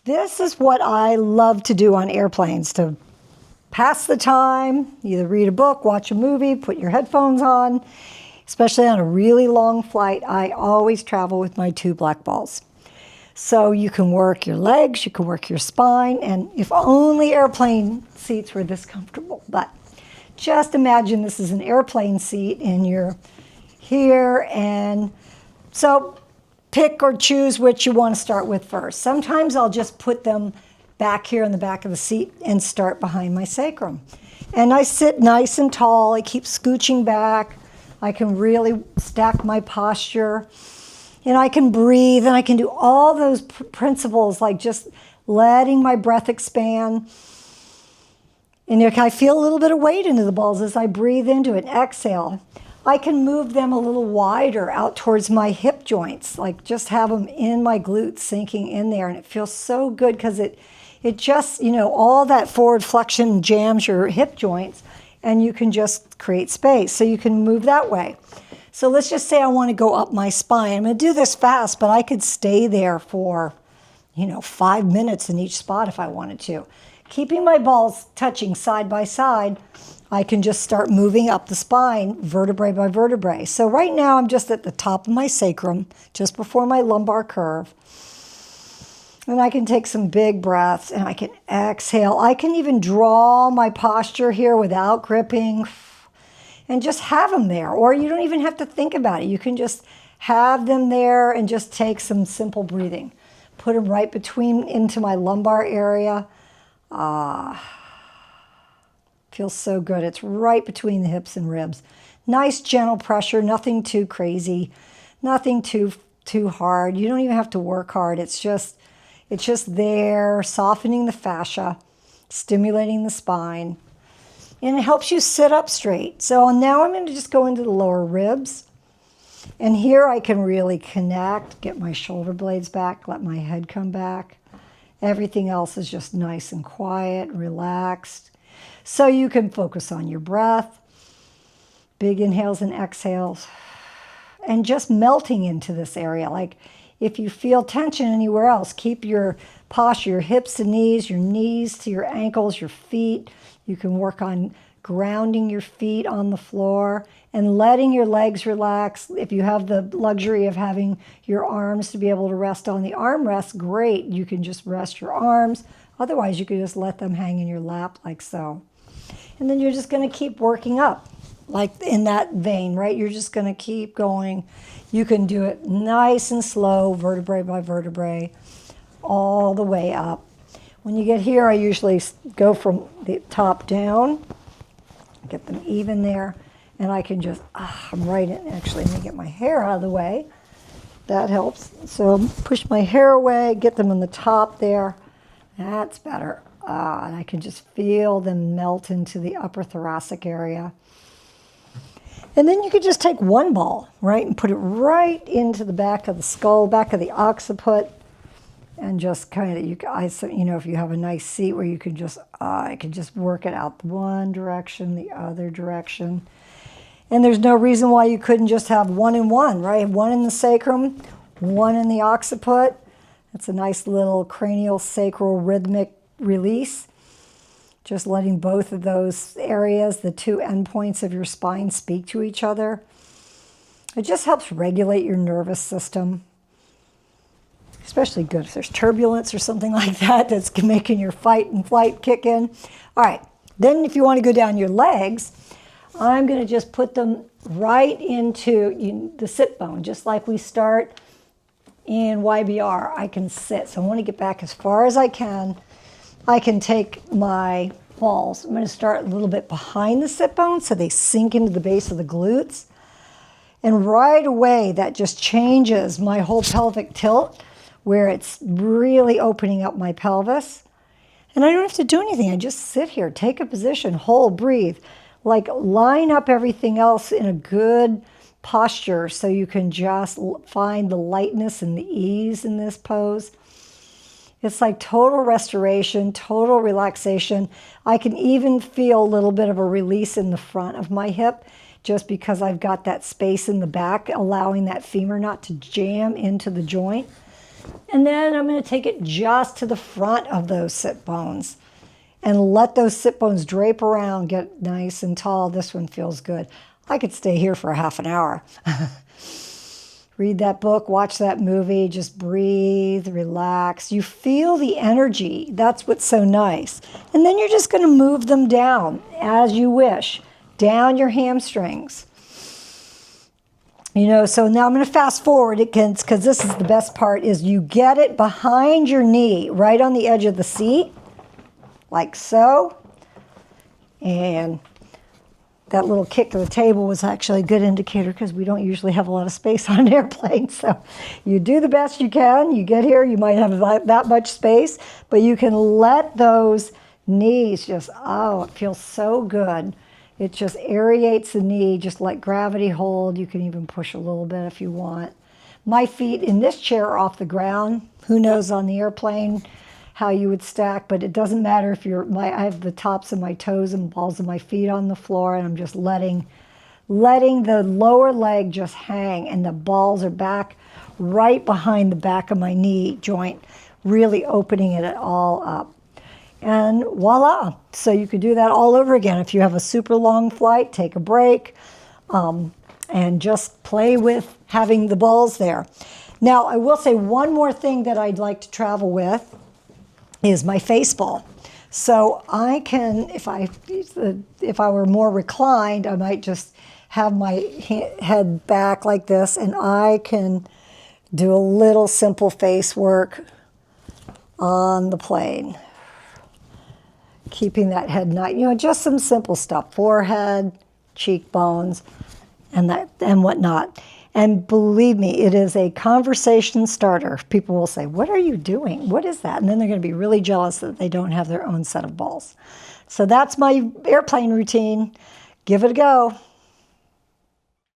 This is what I love to do on airplanes, to pass the time, either read a book, watch a movie, put your headphones on. Especially on a really long flight, I always travel with my 2 black balls. So you can work your legs, you can work your spine, and if only airplane seats were this comfortable. But just imagine this is an airplane seat and you're here, and so pick or choose which you want to start with first. Sometimes I'll just put them back here in the back of the seat and start behind my sacrum. And I sit nice and tall, I keep scooching back. I can really stack my posture, and I can breathe, and I can do all those principles, like just letting my breath expand. And I feel a little bit of weight into the balls as I breathe into it and exhale. I can move them a little wider out towards my hip joints, like just have them in my glutes sinking in there. And it feels so good because it just, all that forward flexion jams your hip joints, and you can just create space. So you can move that way. So let's just say I want to go up my spine. I'm going to do this fast, but I could stay there for, 5 minutes in each spot if I wanted to. Keeping my balls touching side by side, I can just start moving up the spine, vertebrae by vertebrae. So right now I'm just at the top of my sacrum, just before my lumbar curve. And I can take some big breaths, and I can exhale. I can even draw my posture here without gripping and just have them there. Or you don't even have to think about it. You can just have them there and just take some simple breathing. Put them right between into my lumbar area. Feels so good. It's right between the hips and ribs. Nice gentle pressure, nothing too crazy, nothing too hard. You don't even have to work hard. It's just there, softening the fascia, stimulating the spine, and it helps you sit up straight. So now I'm going to just go into the lower ribs, and here I can really connect, get my shoulder blades back, let my head come back. Everything else is just nice and quiet, relaxed. So you can focus on your breath, big inhales and exhales, and just melting into this area. Like if you feel tension anywhere else, keep your posture, your hips to knees, your knees to your ankles, your feet. You can work on grounding your feet on the floor and letting your legs relax. If you have the luxury of having your arms to be able to rest on the armrest, great. You can just rest your arms. Otherwise, you can just let them hang in your lap like so. And then you're just going to keep working up, like in that vein, right? You're just going to keep going. You can do it nice and slow, vertebrae by vertebrae, all the way up. When you get here, I usually go from the top down, get them even there, and I can just, I'm right in. Actually, let me get my hair out of the way. That helps. So push my hair away, get them on the top there. That's better. And I can just feel them melt into the upper thoracic area. And then you could just take one ball, right, and put it right into the back of the skull, back of the occiput, and just kind of, if you have a nice seat where you can just, I can just work it out one direction, the other direction. And there's no reason why you couldn't just have one and one, right? One in the sacrum, one in the occiput. It's a nice little cranial sacral rhythmic release. Just letting both of those areas, the 2 endpoints of your spine, speak to each other. It just helps regulate your nervous system. Especially good if there's turbulence or something like that that's making your fight and flight kick in. All right, then if you want to go down your legs, I'm going to just put them right into the sit bone, just like we start in YBR. I can sit, so I want to get back as far as I can. I can take my balls. I'm going to start a little bit behind the sit bone so they sink into the base of the glutes. And right away, that just changes my whole pelvic tilt, where it's really opening up my pelvis. And I don't have to do anything. I just sit here, take a position, hold, breathe. Like line up everything else in a good posture so you can just find the lightness and the ease in this pose. It's like total restoration, total relaxation. I can even feel a little bit of a release in the front of my hip just because I've got that space in the back, allowing that femur not to jam into the joint. And then I'm going to take it just to the front of those sit bones and let those sit bones drape around, get nice and tall. This one feels good. I could stay here for a half an hour. Read that book, watch that movie, just breathe, relax. You feel the energy. That's what's so nice. And then you're just going to move them down as you wish, down your hamstrings. You know, so now I'm going to fast forward again because this is the best part, is you get it behind your knee, right on the edge of the seat, like so. And that little kick of the table was actually a good indicator because we don't usually have a lot of space on an airplane. So you do the best you can. You get here, you might have that much space, but you can let those knees just, oh, it feels so good. It just aerates the knee, just let gravity hold. You can even push a little bit if you want. My feet in this chair are off the ground. Who knows on the airplane how you would stack, but it doesn't matter if I have the tops of my toes and balls of my feet on the floor, and I'm just letting the lower leg just hang, and the balls are back right behind the back of my knee joint, really opening it all up. And voila. So you could do that all over again. If you have a super long flight, take a break, and just play with having the balls there. Now, I will say one more thing that I'd like to travel with is my face ball. So I can, if I were more reclined, I might just have my head back like this, and I can do a little simple face work on the plane. Keeping that head nice, you know, just some simple stuff, forehead, cheekbones, and whatnot. And believe me, it is a conversation starter. People will say, what are you doing? What is that? And then they're going to be really jealous that they don't have their own set of balls. So that's my airplane routine. Give it a go.